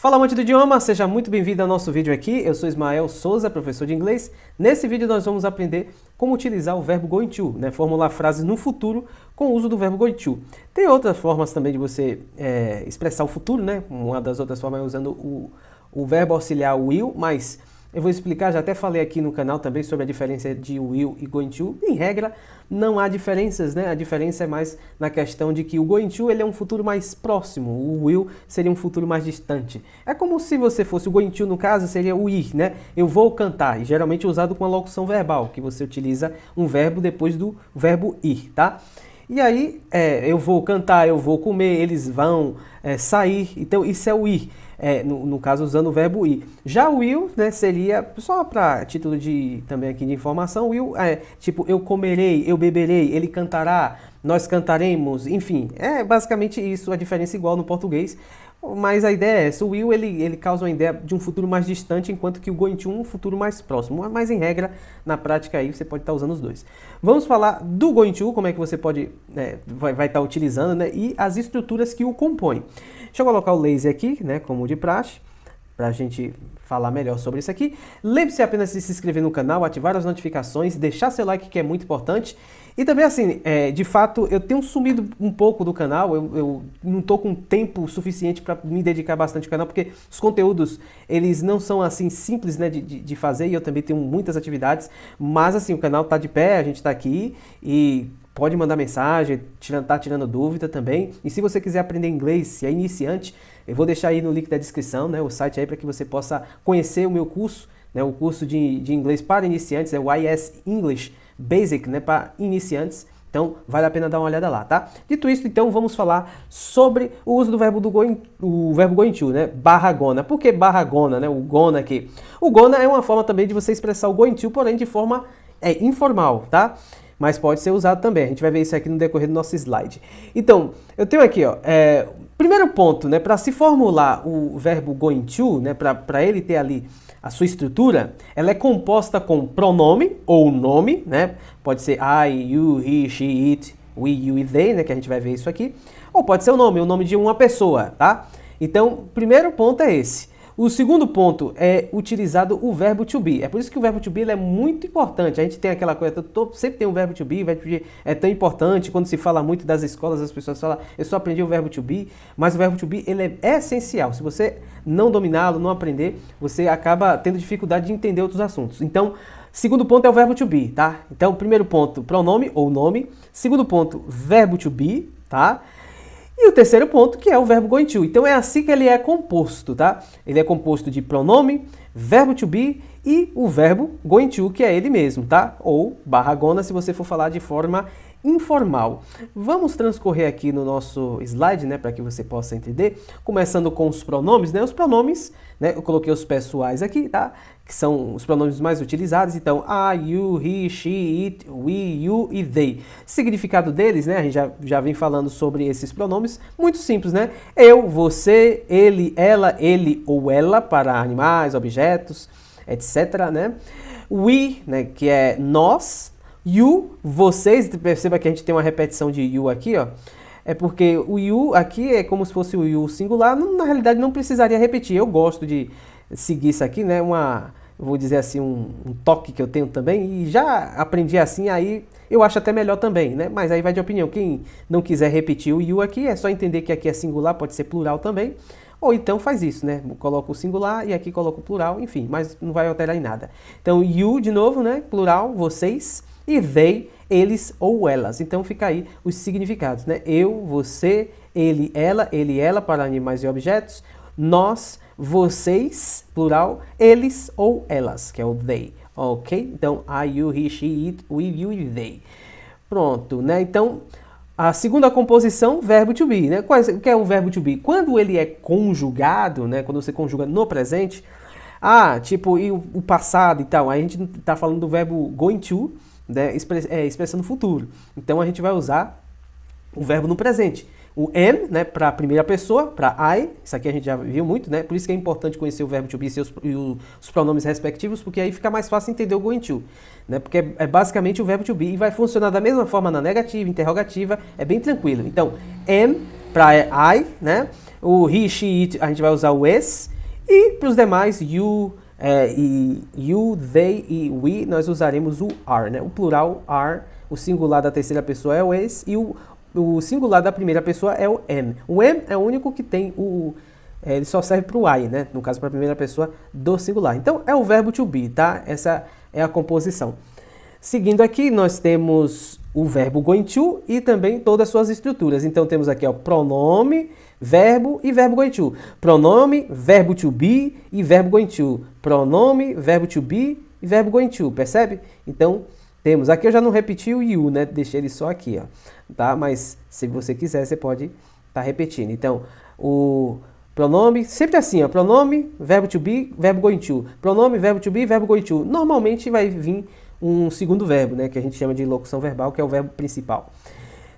Fala, amante do idioma, seja muito bem-vindo ao nosso vídeo aqui. Eu sou Ismael Souza, professor de inglês. Nesse vídeo nós vamos aprender como utilizar o verbo going to, formular frases no futuro com o uso do verbo going to. Tem outras formas também de você expressar o futuro, Uma das outras formas é usando o verbo auxiliar will, mas eu vou explicar, já até falei aqui no canal também sobre a diferença de will e going to. Em regra, não há diferenças, A diferença é mais na questão de que o going to ele é um futuro mais próximo, o will seria um futuro mais distante. É como se você fosse o going to, no caso, seria o ir, Eu vou cantar, e geralmente é usado com a locução verbal, que você utiliza um verbo depois do verbo ir, tá? E aí, eu vou cantar, eu vou comer, eles vão sair, então isso é o ir. No caso usando o verbo ir. Já o will, seria, só para título também aqui de informação, will tipo eu comerei, eu beberei, ele cantará, nós cantaremos, enfim, é basicamente isso, a diferença igual no português, mas a ideia é essa, o will ele causa uma ideia de um futuro mais distante, enquanto que o going to um futuro mais próximo, mas em regra, na prática aí você pode estar usando os dois. Vamos falar do going to, como é que você pode, vai estar utilizando, e as estruturas que o compõem. Deixa eu colocar o lazy aqui, como de praxe, para a gente falar melhor sobre isso aqui. Lembre-se apenas de se inscrever no canal, ativar as notificações, deixar seu like que é muito importante. E também assim, de fato, eu tenho sumido um pouco do canal, eu não estou com tempo suficiente para me dedicar bastante ao canal, porque os conteúdos, eles não são assim simples de fazer, e eu também tenho muitas atividades, mas assim, o canal está de pé, a gente está aqui, e pode mandar mensagem, tá tirando dúvida também. E se você quiser aprender inglês, se é iniciante, eu vou deixar aí no link da descrição, o site aí para que você possa conhecer o meu curso, o curso de inglês para iniciantes, é o IS English Basic, para iniciantes. Então, vale a pena dar uma olhada lá, tá? Dito isso, então, vamos falar sobre o uso do verbo going to, barra gonna. Por que barra gonna, o gonna aqui? O gonna é uma forma também de você expressar o going to, porém de forma informal, tá? Mas pode ser usado também. A gente vai ver isso aqui no decorrer do nosso slide. Então, eu tenho aqui, primeiro ponto, para se formular o verbo going to, para ele ter ali a sua estrutura, ela é composta com pronome ou nome, Pode ser I, you, he, she, it, we, you e they, que a gente vai ver isso aqui. Ou pode ser o nome de uma pessoa, tá? Então, primeiro ponto é esse. O segundo ponto é utilizado o verbo to be. É por isso que o verbo to be ele é muito importante. A gente tem aquela coisa, sempre tem um verbo to be, o verbo to be é tão importante. Quando se fala muito das escolas, as pessoas falam, eu só aprendi o verbo to be, mas o verbo to be ele é essencial. Se você não dominá-lo, não aprender, você acaba tendo dificuldade de entender outros assuntos. Então, segundo ponto é o verbo to be, tá? Então, primeiro ponto, pronome ou nome. Segundo ponto, verbo to be, tá? E o terceiro ponto, que é o verbo going to. Então é assim que ele é composto, tá? Ele é composto de pronome, verbo to be e o verbo going to, que é ele mesmo, tá? Ou barra gonna, se você for falar de forma informal. Vamos transcorrer aqui no nosso slide, para que você possa entender. Começando com os pronomes, Os pronomes, eu coloquei os pessoais aqui, tá? Que são os pronomes mais utilizados. Então, I, you, he, she, it, we, you e they. Significado deles, A gente já vem falando sobre esses pronomes. Muito simples, Eu, você, ele, ela, ele ou ela para animais, objetos, etc, We, que é nós. You, vocês, perceba que a gente tem uma repetição de you aqui, É porque o you aqui é como se fosse o you singular, na realidade não precisaria repetir. Eu gosto de seguir isso aqui, vou dizer assim, um toque que eu tenho também, e já aprendi assim, aí eu acho até melhor também, Mas aí vai de opinião. Quem não quiser repetir o you aqui, é só entender que aqui é singular, pode ser plural também. Ou então faz isso, Coloca o singular e aqui coloca o plural, enfim, mas não vai alterar em nada. Então, you, de novo, Plural, vocês. E they, eles ou elas. Então fica aí os significados, Eu, você, ele, ela para animais e objetos. Nós, vocês, plural, eles ou elas, que é o they, ok? Então, I, you, he, she, it, we, you e they. Pronto, Então, a segunda composição, verbo to be, O que é o verbo to be? Quando ele é conjugado, Quando você conjuga no presente, tipo, e o passado e tal, aí a gente está falando do verbo going to, expressando o futuro. Então a gente vai usar o verbo no presente. O am, para a primeira pessoa, para I, isso aqui a gente já viu muito, Por isso que é importante conhecer o verbo to be e os pronomes respectivos, porque aí fica mais fácil entender o going to, Porque é basicamente o verbo to be e vai funcionar da mesma forma na negativa, interrogativa, é bem tranquilo. Então, am para I, O he, she, it, a gente vai usar o is. E para os demais, you, they e we, nós usaremos o are, né? O plural are, o singular da terceira pessoa é o is e o singular da primeira pessoa é o am. O am é o único que tem ele só serve para o I, né? No caso, para a primeira pessoa do singular. Então, é o verbo to be, tá? Essa é a composição. Seguindo aqui, nós temos o verbo going to e também todas as suas estruturas. Então, temos aqui o pronome, verbo e verbo going to. Pronome, verbo to be e verbo going to. Pronome, verbo to be e verbo going to, percebe? Então, temos. Aqui eu já não repeti o you, né? Deixei ele só aqui, ó. Tá? Mas, se você quiser, você pode estar repetindo. Então, o pronome, sempre assim, ó. Pronome, verbo to be, verbo going to. Pronome, verbo to be, verbo going to. Normalmente vai vir um segundo verbo, né, que a gente chama de locução verbal, que é o verbo principal.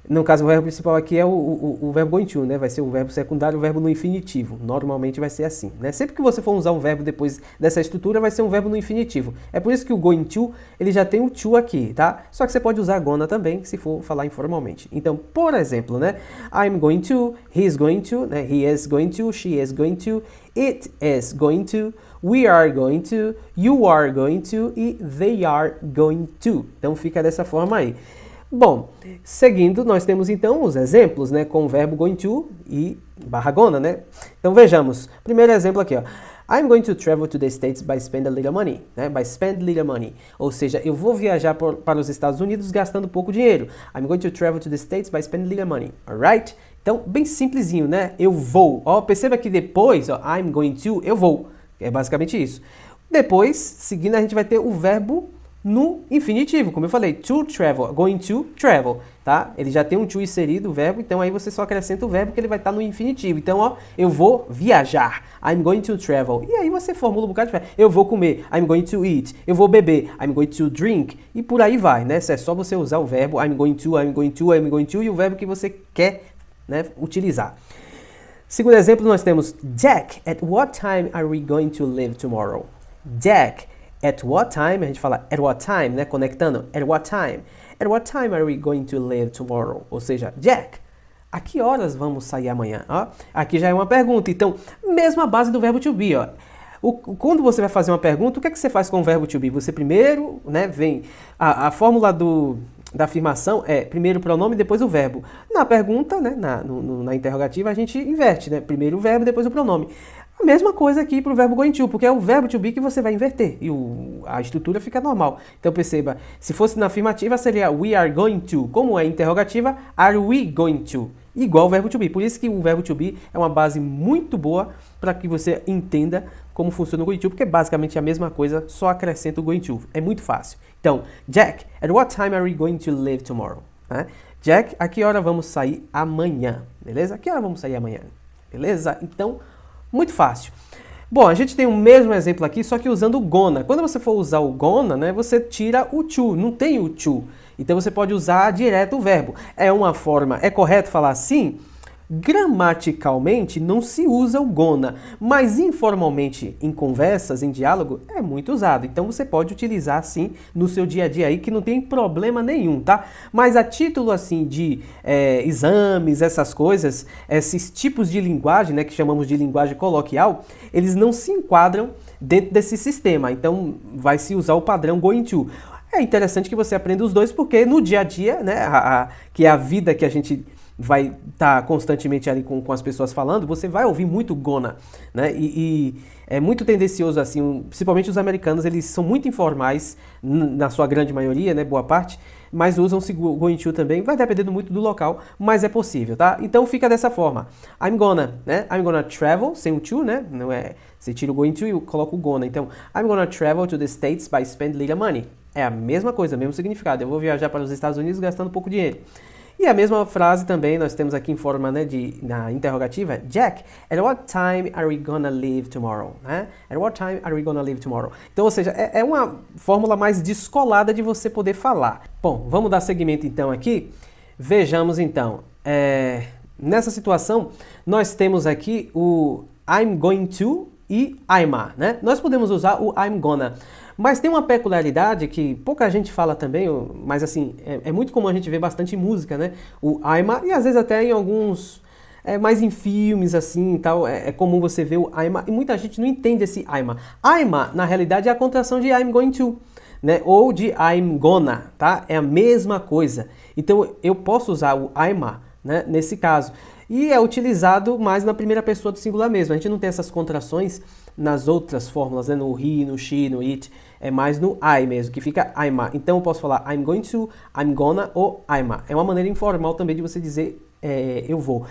No caso, o verbo principal aqui é o verbo going to, né, vai ser o verbo secundário, o verbo no infinitivo. Normalmente vai ser assim, né? Sempre que você for usar um verbo depois dessa estrutura, vai ser um verbo no infinitivo. É por isso que o going to, ele já tem o to aqui, tá? Só que você pode usar gonna também, se for falar informalmente. Então, por exemplo, né, I'm going to, he's going to, né, he is going to, she is going to, it is going to, we are going to, you are going to e they are going to. Então fica dessa forma aí. Bom, seguindo, nós temos então os exemplos, né, com o verbo going to e barra gonna, né? Então vejamos. Primeiro exemplo aqui, ó. I'm going to travel to the States by spend a little money, né? By spend little money. Ou seja, eu vou viajar para os Estados Unidos gastando pouco dinheiro. I'm going to travel to the States by spend little money, alright? Então, bem simplesinho, né? Eu vou. Ó, perceba que depois, ó, I'm going to, eu vou. É basicamente isso. Depois, seguindo, a gente vai ter o verbo no infinitivo, como eu falei, to travel, going to travel, tá? Ele já tem um to inserido, o verbo, então aí você só acrescenta o verbo que ele vai estar no infinitivo. Então, ó, eu vou viajar, I'm going to travel. E aí você formula um bocado de verbo. Eu vou comer, I'm going to eat. Eu vou beber, I'm going to drink. E por aí vai, né? É só você usar o verbo I'm going to, I'm going to, I'm going to e o verbo que você quer, né, utilizar. Segundo exemplo, nós temos Jack, at what time are we going to leave tomorrow? Jack, at what time? A gente fala at what time, né? Conectando. At what time? At what time are we going to leave tomorrow? Ou seja, Jack, a que horas vamos sair amanhã? Ó, aqui já é uma pergunta. Então, mesma base do verbo to be, ó. Quando você vai fazer uma pergunta, o que é que você faz com o verbo to be? Você primeiro, né, vem a fórmula da afirmação é primeiro o pronome, depois o verbo. Na pergunta, né, na interrogativa, a gente inverte, né? Primeiro o verbo, depois o pronome. A mesma coisa aqui para o verbo going to, porque é o verbo to be que você vai inverter e a estrutura fica normal. Então perceba, se fosse na afirmativa seria we are going to, como é interrogativa, are we going to? Igual o verbo to be. Por isso que o verbo to be é uma base muito boa para que você entenda como funciona o going to, porque é basicamente a mesma coisa, só acrescenta o going to. É muito fácil. Então, Jack, at what time are we going to leave tomorrow? Jack, a que hora vamos sair amanhã? Beleza? A que hora vamos sair amanhã? Beleza? Então, muito fácil. Bom, a gente tem o mesmo exemplo aqui, só que usando o gonna. Quando você for usar o gonna, né, você tira o to, não tem o to. Então você pode usar direto o verbo. É uma forma, é correto falar assim? Gramaticalmente não se usa o gonna, mas informalmente em conversas, em diálogo, é muito usado. Então você pode utilizar assim no seu dia a dia aí que não tem problema nenhum, tá? Mas a título assim de exames, essas coisas, esses tipos de linguagem, né, que chamamos de linguagem coloquial, eles não se enquadram dentro desse sistema. Então vai se usar o padrão going to. É interessante que você aprenda os dois porque no dia a dia, né, que é a vida que a gente vai estar constantemente ali com as pessoas falando, você vai ouvir muito gonna, né? E é muito tendencioso assim, principalmente os americanos, eles são muito informais, na sua grande maioria, né, boa parte, mas usam-se going to também, vai dependendo muito do local, mas é possível, tá? Então fica dessa forma, I'm gonna, né? I'm gonna travel, sem o to, né? Não é, você tira o going to e coloca o gonna, então I'm gonna travel to the States by spend little money. É a mesma coisa, mesmo significado, eu vou viajar para os Estados Unidos gastando pouco dinheiro. E a mesma frase também nós temos aqui em forma, né, na interrogativa. Jack, at what time are we gonna leave tomorrow? At what time are we gonna leave tomorrow? Então, ou seja, é uma fórmula mais descolada de você poder falar. Bom, vamos dar seguimento então aqui. Vejamos então. Nessa situação, nós temos aqui o I'm going to e I'm a, né? Nós podemos usar o I'm gonna. Mas tem uma peculiaridade que pouca gente fala também, mas assim, é muito comum a gente ver bastante em música, né? O I'm a, e às vezes até em alguns mais em filmes assim e tal, é comum você ver o I'm a, e muita gente não entende esse I'm a. I'm a, na realidade, é a contração de I'm going to, né? Ou de I'm gonna, tá? É a mesma coisa. Então eu posso usar o I'm a, né, nesse caso. E é utilizado mais na primeira pessoa do singular mesmo. A gente não tem essas contrações nas outras fórmulas, né? No he, no she, no it. É mais no I mesmo, que fica I'm a. Então eu posso falar I'm going to, I'm gonna ou I'm a. É uma maneira informal também de você dizer eu vou.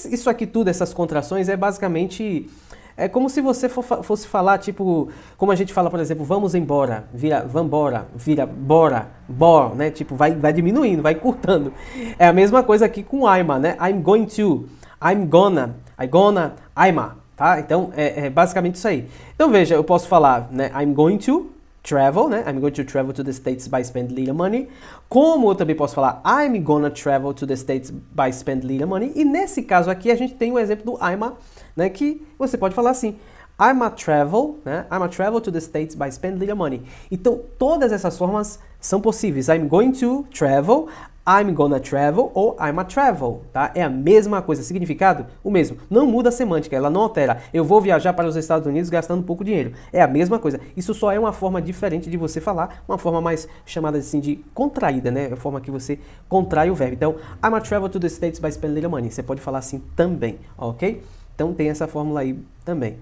Isso aqui tudo, essas contrações, é basicamente... É como se você fosse falar, tipo, como a gente fala, por exemplo, vamos embora, vira vambora, vira bora, bor, né? Tipo, vai diminuindo, vai encurtando. É a mesma coisa aqui com I'm a, né? I'm going to, I'm gonna, I'm a, tá? Então, é basicamente isso aí. Então, veja, eu posso falar, né? I'm going to travel, né? I'm going to travel to the States by spend little money. Como eu também posso falar I'm gonna travel to the States by spend little money. E nesse caso aqui, a gente tem o exemplo do I'm a, né, que você pode falar assim, I'm a travel, né? I'm a travel to the States by spend little money. Então, todas essas formas são possíveis. I'm going to travel, I'm gonna travel ou I'm a travel, tá? É a mesma coisa, significado o mesmo. Não muda a semântica, ela não altera. Eu vou viajar para os Estados Unidos gastando pouco dinheiro. É a mesma coisa. Isso só é uma forma diferente de você falar, uma forma mais chamada assim de contraída, né? É a forma que você contrai o verbo. Então, I'm a travel to the States by spend little money. Você pode falar assim também, ok? Então tem essa fórmula aí também.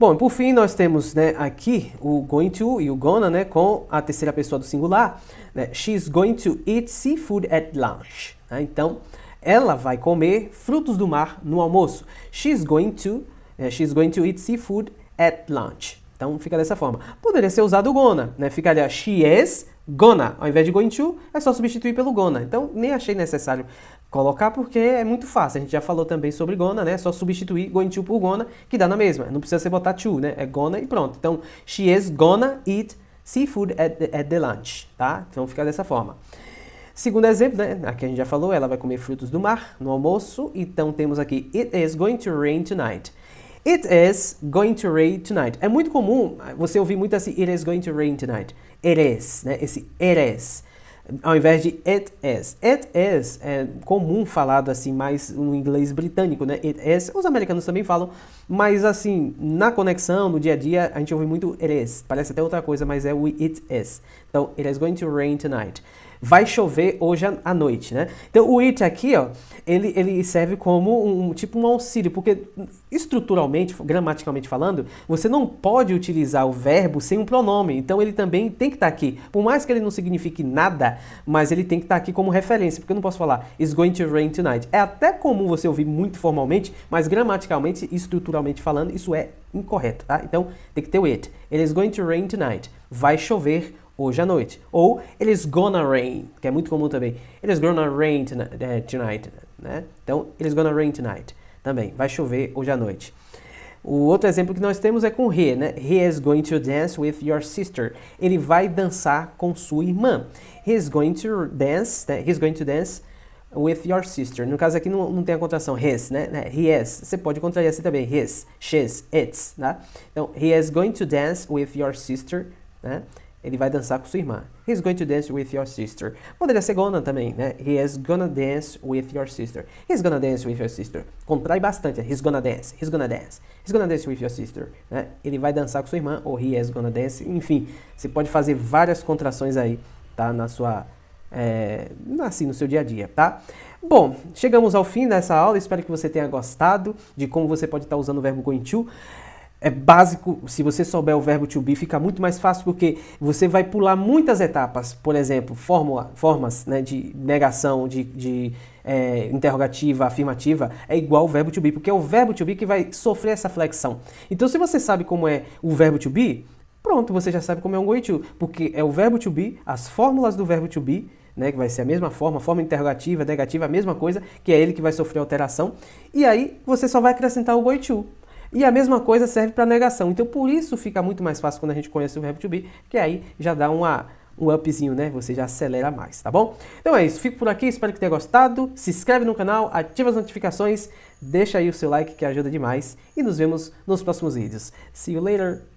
Bom, por fim nós temos, né, aqui o going to e o gonna, né, com a terceira pessoa do singular. Né? She's going to eat seafood at lunch. Né? Então, ela vai comer frutos do mar no almoço. She's going to eat seafood at lunch. Então fica dessa forma. Poderia ser usado o gonna, né? Ficaria she is gonna. Ao invés de going to, é só substituir pelo gonna. Então nem achei necessário colocar porque é muito fácil. A gente já falou também sobre gonna, né? É só substituir going to por gonna, que dá na mesma. Não precisa você botar to, né? É gonna e pronto. Então, she is gonna eat seafood at the lunch, tá? Então fica dessa forma. Segundo exemplo, né? Aqui a gente já falou, ela vai comer frutos do mar no almoço. Então temos aqui, it is going to rain tonight. It is going to rain tonight. É muito comum você ouvir muito assim, it is going to rain tonight. It is, né? Esse it is. Ao invés de it is. It is é comum falado assim mais no inglês britânico, né? It is. Os americanos também falam, mas assim, na conexão, no dia a dia, a gente ouve muito it is. Parece até outra coisa, mas é o it is. Então, it is going to rain tonight. Vai chover hoje à noite, né? Então, o it aqui, ó, ele serve como tipo um auxílio, porque estruturalmente, gramaticalmente falando, você não pode utilizar o verbo sem um pronome. Então, ele também tem que estar aqui. Por mais que ele não signifique nada, mas ele tem que estar aqui como referência, porque eu não posso falar it's going to rain tonight. É até comum você ouvir muito formalmente, mas gramaticalmente e estruturalmente falando, isso é incorreto, tá? Então, tem que ter o it. It is going to rain tonight. Vai chover hoje à noite. Ou it is gonna rain, que é muito comum também. It is gonna rain tonight, né? Então, it is gonna rain tonight. Também, vai chover hoje à noite. O outro exemplo que nós temos é com he, né? He is going to dance with your sister. Ele vai dançar com sua irmã. He is going to dance, né? He's going to dance with your sister. No caso aqui não tem a contração his, né? He is. Você pode contrair assim também. His, she's, it's, né? Então, he is going to dance with your sister, né? Ele vai dançar com sua irmã. He's going to dance with your sister. Poderia ser gonna também, né? He is gonna dance with your sister. He's gonna dance with your sister. Contrai bastante. He's gonna dance. He's gonna dance. He's gonna dance with your sister. Né? Ele vai dançar com sua irmã. Ou he is gonna dance. Enfim, você pode fazer várias contrações aí, tá? Na sua... assim, no seu dia a dia, tá? Bom, chegamos ao fim dessa aula. Espero que você tenha gostado de como você pode estar usando o verbo going to. É básico, se você souber o verbo to be, fica muito mais fácil porque você vai pular muitas etapas. Por exemplo, formas, né, de negação, de interrogativa, afirmativa, é igual ao verbo to be, porque é o verbo to be que vai sofrer essa flexão. Então, se você sabe como é o verbo to be, pronto, você já sabe como é um going to, porque é o verbo to be, as fórmulas do verbo to be, né, que vai ser a mesma forma interrogativa, negativa, a mesma coisa, que é ele que vai sofrer alteração, e aí você só vai acrescentar o going to. E a mesma coisa serve para negação. Então, por isso fica muito mais fácil quando a gente conhece o verbo to be, que aí já dá um upzinho, né? Você já acelera mais, tá bom? Então é isso. Fico por aqui. Espero que tenha gostado. Se inscreve no canal, ativa as notificações, deixa aí o seu like que ajuda demais. E nos vemos nos próximos vídeos. See you later!